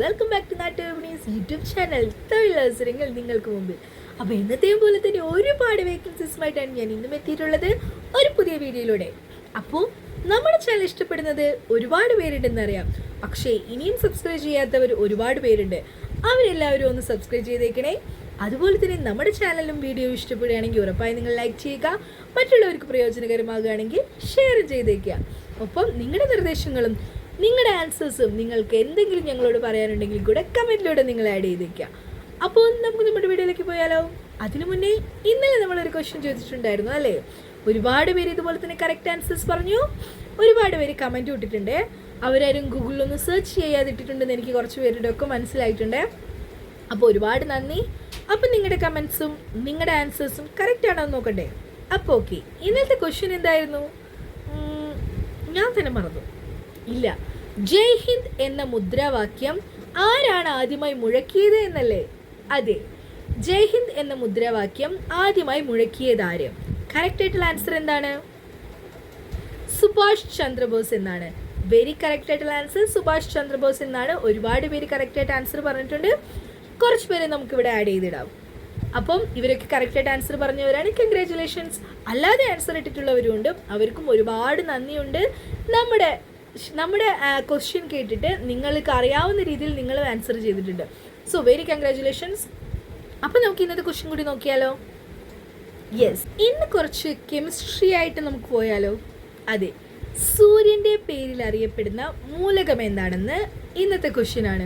Welcome back to നാട്ടുവിനീസ് YouTube channel തൊഴിലവസരങ്ങൾ നിങ്ങൾക്ക് മുമ്പിൽ. അപ്പോൾ ഇന്നത്തെയും പോലെ തന്നെ ഒരുപാട് വേക്കൻസീസുമായിട്ടാണ് ഞാൻ ഇന്നും എത്തിയിട്ടുള്ളത് ഒരു പുതിയ വീഡിയോയിലൂടെ. അപ്പോൾ നമ്മുടെ ചാനൽ ഇഷ്ടപ്പെടുന്നത് ഒരുപാട് പേരുണ്ടെന്നറിയാം, പക്ഷേ ഇനിയും സബ്സ്ക്രൈബ് ചെയ്യാത്തവർ ഒരുപാട് പേരുണ്ട്. അവരെല്ലാവരും ഒന്ന് സബ്സ്ക്രൈബ് ചെയ്തേക്കണേ. അതുപോലെ തന്നെ നമ്മുടെ ചാനലും വീഡിയോ ഇഷ്ടപ്പെടുകയാണെങ്കിൽ ഉറപ്പായി നിങ്ങൾ ലൈക്ക് ചെയ്യുക, മറ്റുള്ളവർക്ക് പ്രയോജനകരമാകുകയാണെങ്കിൽ ഷെയർ ചെയ്തേക്കുക. ഒപ്പം നിങ്ങളുടെ നിർദ്ദേശങ്ങളും നിങ്ങളുടെ ആൻസേഴ്സും നിങ്ങൾക്ക് എന്തെങ്കിലും ഞങ്ങളോട് പറയാനുണ്ടെങ്കിൽ കൂടെ കമൻറ്റിലൂടെ നിങ്ങൾ ആഡ് ചെയ്തേക്കുക. അപ്പോൾ നമുക്ക് നമ്മുടെ വീഡിയോയിലേക്ക് പോയാലോ. അതിനു മുന്നേ ഇന്നലെ നമ്മളൊരു ക്വസ്റ്റ്യൻ ചോദിച്ചിട്ടുണ്ടായിരുന്നു അല്ലേ? ഒരുപാട് പേര് ഇതുപോലെ തന്നെ കറക്റ്റ് ആൻസേഴ്സ് പറഞ്ഞു, ഒരുപാട് പേര് കമൻറ്റ് ഇട്ടിട്ടുണ്ട്. അവരാരും ഗൂഗിളിലൊന്ന് സെർച്ച് ചെയ്യാതിട്ടിട്ടുണ്ടെന്ന് എനിക്ക് കുറച്ച് പേരുടെ ഒക്കെ മനസ്സിലായിട്ടുണ്ട്. അപ്പോൾ ഒരുപാട് നന്ദി. അപ്പം നിങ്ങളുടെ കമൻസും നിങ്ങളുടെ ആൻസേഴ്സും കറക്റ്റ് ആണോ എന്ന് നോക്കണ്ടേ? അപ്പോൾ ഓക്കെ, ഇന്നത്തെ ക്വസ്റ്റ്യൻ എന്തായിരുന്നു? ഞാൻ തന്നെ മറന്നു. ഇല്ല, ജയ് ഹിന്ദ് എന്ന മുദ്രാവാക്യം ആരാണ് ആദ്യമായി മുഴക്കിയത് എന്നല്ലേ? അതെ, ജയ് ഹിന്ദ് എന്ന മുദ്രാവാക്യം ആദ്യമായി മുഴക്കിയത് ആര്? കറക്റ്റ് ആയിട്ടുള്ള ആൻസർ എന്താണ്? സുഭാഷ് ചന്ദ്രബോസ് എന്നാണ്. വെരി കറക്റ്റ് ആയിട്ടുള്ള ആൻസർ സുഭാഷ് ചന്ദ്രബോസ് എന്നാണ്. ഒരുപാട് പേര് കറക്റ്റ് ആയിട്ട് ആൻസർ പറഞ്ഞിട്ടുണ്ട്. കുറച്ച് പേരെ നമുക്കിവിടെ ആഡ് ചെയ്തിടാം. അപ്പം ഇവരൊക്കെ കറക്റ്റായിട്ട് ആൻസർ പറഞ്ഞവരാണ്, കൺഗ്രാറ്റുലേഷൻസ്. അല്ലാതെ ആൻസർ ഇട്ടിട്ടുള്ളവരുണ്ട്, അവർക്കും ഒരുപാട് നന്ദിയുണ്ട്. നമ്മുടെ ക്വസ്റ്റ്യൻ കേട്ടിട്ട് നിങ്ങൾക്ക് അറിയാവുന്ന രീതിയിൽ നിങ്ങൾ ആൻസർ ചെയ്തിട്ടുണ്ട്. So very congratulations. അപ്പം നമുക്ക് ഇന്നത്തെ ക്വസ്റ്റ്യൻ കൂടി നോക്കിയാലോ? യെസ്, ഇന്ന് കുറച്ച് കെമിസ്ട്രി ആയിട്ട് നമുക്ക് പോയാലോ? അതെ, സൂര്യൻ്റെ പേരിൽ അറിയപ്പെടുന്ന മൂലകം എന്താണെന്ന് ഇന്നത്തെ ക്വസ്റ്റ്യൻ ആണ്.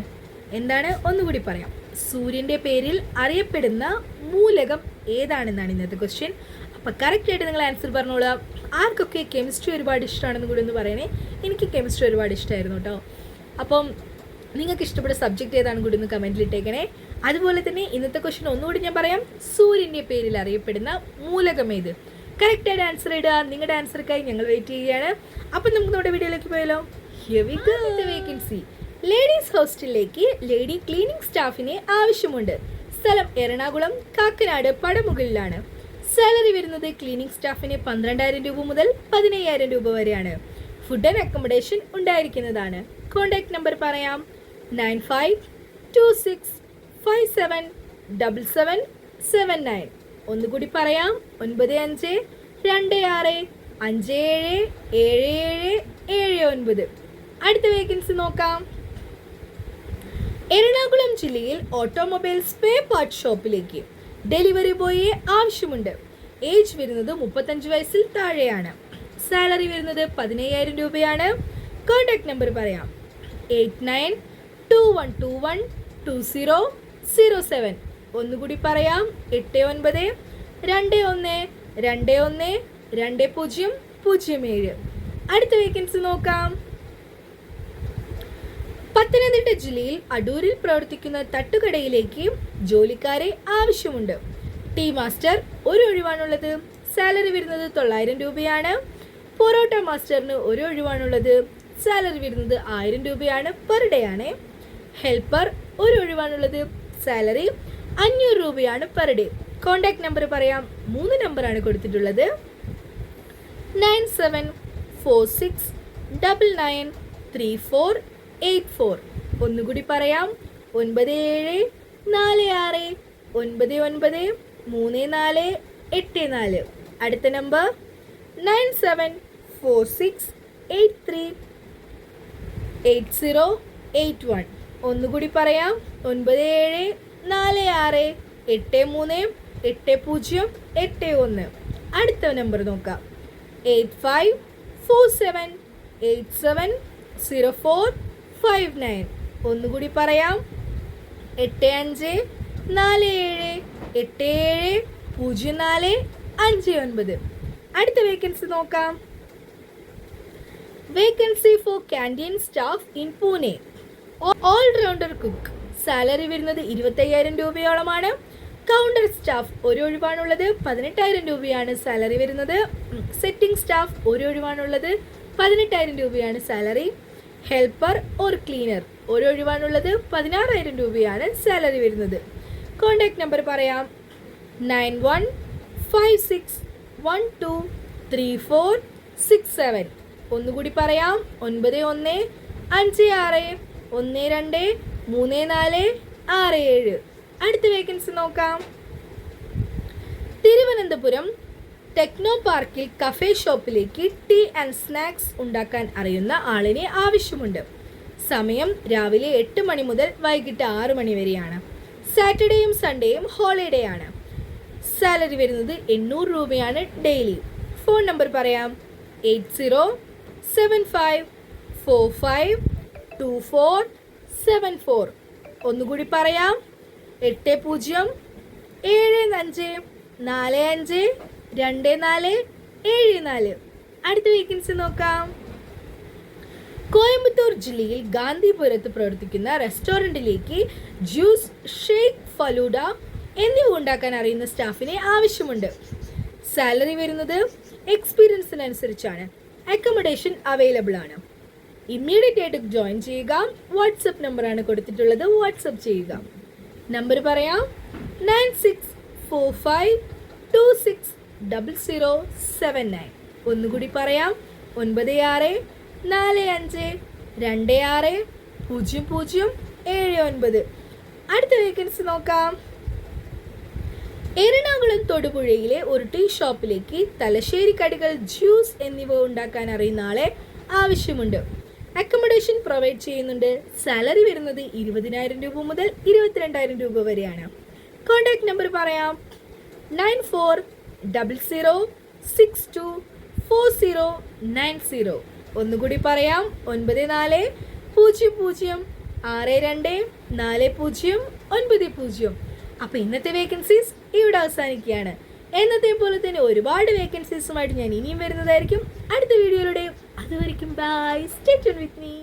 എന്താണ്? ഒന്നുകൂടി പറയാം. സൂര്യൻ്റെ പേരിൽ അറിയപ്പെടുന്ന മൂലകം ഏതാണെന്നാണ് ഇന്നത്തെ ക്വസ്റ്റ്യൻ. അപ്പോൾ കറക്റ്റായിട്ട് നിങ്ങൾ ആൻസർ പറഞ്ഞോളാം. ആർക്കൊക്കെ കെമിസ്ട്രി ഒരുപാട് ഇഷ്ടമാണെന്ന് കൂടി ഒന്ന് പറയണേ. എനിക്ക് കെമിസ്ട്രി ഒരുപാട് ഇഷ്ടമായിരുന്നു കേട്ടോ. അപ്പം നിങ്ങൾക്ക് ഇഷ്ടപ്പെട്ട സബ്ജക്റ്റ് ഏതാണെന്ന് കൂടി ഒന്ന് കമൻറ്റിൽ ഇട്ടേക്കണേ. അതുപോലെ തന്നെ ഇന്നത്തെ ക്വസ്റ്റ്യൻ ഒന്നുകൂടി ഞാൻ പറയാം. സൂര്യൻ്റെ പേരിൽ അറിയപ്പെടുന്ന മൂലകം ഏത്? കറക്റ്റായിട്ട് ആൻസർ ഇടുക. നിങ്ങളുടെ ആൻസർക്കായി ഞങ്ങൾ വെയിറ്റ് ചെയ്യുകയാണ്. അപ്പം നമുക്ക് നമ്മുടെ വീഡിയോയിലേക്ക് പോയാലോ? Here we go. Vacancy ladies ഹോസ്റ്റലിലേക്ക് ലേഡി ക്ലീനിങ് സ്റ്റാഫിനെ ആവശ്യമുണ്ട്. സ്ഥലം എറണാകുളം കാക്കനാട് പടമുകളിലാണ്. സാലറി വരുന്നത് ക്ലീനിങ് സ്റ്റാഫിന് 12,000 രൂപ മുതൽ 15,000 രൂപ വരെയാണ്. ഫുഡ് ആൻഡ് അക്കോമഡേഷൻ ഉണ്ടായിരിക്കുന്നതാണ്. കോൺടാക്ട് നമ്പർ പറയാം: 9526577779. ഒന്നുകൂടി പറയാം: 9526577779. അടുത്ത വേക്കൻസി നോക്കാം. എറണാകുളം ജില്ലയിൽ ഓട്ടോമൊബൈൽ സ്പെയർ പാർട്ട് ഷോപ്പിലേക്ക് ഡെലിവറി ബോയെ ആവശ്യമുണ്ട്. ഏജ് വരുന്നത് 35 വയസ്സിൽ താഴെയാണ്. സാലറി വരുന്നത് 15,000 രൂപയാണ്. കോൺടാക്ട് നമ്പർ പറയാം: 8921212007. ഒന്നുകൂടി പറയാം: 8921212007. അടുത്ത വേക്കൻസി നോക്കാം. പത്തനംതിട്ട ജില്ലയിൽ അടൂരിൽ പ്രവർത്തിക്കുന്ന തട്ടുകടയിലേക്ക് ജോലിക്കാരെ ആവശ്യമുണ്ട്. ടീ മാസ്റ്റർ ഒരു ഒഴിവാണുള്ളത്. സാലറി വരുന്നത് 900 രൂപയാണ്. പൊറോട്ട മാസ്റ്ററിന് ഒരു ഒഴിവാണുള്ളത്. സാലറി വരുന്നത് 1000 രൂപയാണ്. പെർ ഡേ ആണ്. ഹെൽപ്പർ ഒരു ഒഴിവാണുള്ളത്. സാലറി 500 രൂപയാണ് പെർ ഡേ. കോൺടാക്ട് നമ്പർ പറയാം. 3 നമ്പറാണ് കൊടുത്തിട്ടുള്ളത്: 9746993484. ഒന്നുകൂടി പറയാം: 9746993484. അടുത്ത നമ്പർ 9746838081. ഒന്നുകൂടി പറയാം: 9746838081. അടുത്ത നമ്പർ നോക്കാം: 8547870459. ഒന്നുകൂടി പറയാം: 8547870459. അടുത്ത വേക്കൻസി നോക്കാം. Vacancy for canteen staff in Pune. All rounder cook. Salary വരുന്നത് 25,000 രൂപയോളമാണ്. കൗണ്ടർ സ്റ്റാഫ് ഒരു ഒഴിവാണുള്ളത്. 18,000 രൂപയാണ് സാലറി വരുന്നത്. സെറ്റിംഗ് സ്റ്റാഫ് ഒരു ഒഴിവാണുള്ളത്. 18,000 രൂപയാണ് സാലറി. ഹെൽപ്പർ ഓർ ക്ലീനർ ഒരു ഒഴിവാണുള്ളത്. 16,000 രൂപയാണ് സാലറി വരുന്നത്. കോൺടാക്ട് നമ്പർ പറയാം: 9156123467. ഒന്നുകൂടി പറയാം: 9156123467. 3467. അടുത്ത വേക്കൻസി നോക്കാം. തിരുവനന്തപുരം ടെക്നോ പാർക്കിൽ കഫേ ഷോപ്പിലേക്ക് ടീ ആൻഡ് സ്നാക്സ് ഉണ്ടാക്കാൻ അറിയുന്ന ആളിനെ ആവശ്യമുണ്ട്. സമയം രാവിലെ 8 മണി മുതൽ വൈകിട്ട് 6 മണി വരെയാണ്. സാറ്റർഡേയും സൺഡേയും ഹോളിഡേ ആണ്. സാലറി വരുന്നത് 800 രൂപയാണ് ഡെയിലി. ഫോൺ നമ്പർ പറയാം, 8075452474. ഒന്നുകൂടി പറയാം, 8075452474. അടുത്ത വേക്കൻസി നോക്കാം. കോയമ്പത്തൂർ ജില്ലയിൽ ഗാന്ധിപുരത്ത് പ്രവർത്തിക്കുന്ന റെസ്റ്റോറൻറ്റിലേക്ക് ജ്യൂസ്, ഷേക്ക്, ഫലൂഡ എന്നിവ ഉണ്ടാക്കാൻ അറിയുന്ന സ്റ്റാഫിനെ ആവശ്യമുണ്ട്. സാലറി വരുന്നത് എക്സ്പീരിയൻസിനനുസരിച്ചാണ്. അക്കോമഡേഷൻ അവൈലബിൾ ആണ്. ഇമ്മീഡിയറ്റ് ആയിട്ട് ജോയിൻ ചെയ്യുക. വാട്സപ്പ് നമ്പറാണ് കൊടുത്തിട്ടുള്ളത്, വാട്സപ്പ് ചെയ്യുക. നമ്പർ പറയാം, 9645260079. ഒന്നുകൂടി പറയാം, 9645260079. അടുത്ത വേക്കൻസി നോക്കാം. എറണാകുളം തൊടുപുഴയിലെ ഒരു ടീ ഷോപ്പിലേക്ക് തലശ്ശേരി കടികൾ, ജ്യൂസ് എന്നിവ ഉണ്ടാക്കാൻ അറിയുന്ന ആളെ ആവശ്യമുണ്ട്. അക്കോമഡേഷൻ പ്രൊവൈഡ് ചെയ്യുന്നുണ്ട്. സാലറി വരുന്നത് 20,000 രൂപ മുതൽ 22,000 രൂപ വരെയാണ്. കോൺടാക്ട് നമ്പർ പറയാം, 9462624090. ഒന്നുകൂടി പറയാം, 9400624090. അപ്പോൾ ഇന്നത്തെ വേക്കൻസീസ് ഇവിടെ അവസാനിക്കുകയാണ്. എന്നത്തെ പോലെ തന്നെ ഒരുപാട് വേക്കൻസീസുമായിട്ട് ഞാൻ ഇനിയും വരുന്നതായിരിക്കും അടുത്ത വീഡിയോയിലൂടെ. അതുവരെയ്ക്കും bye. Stay tune with me.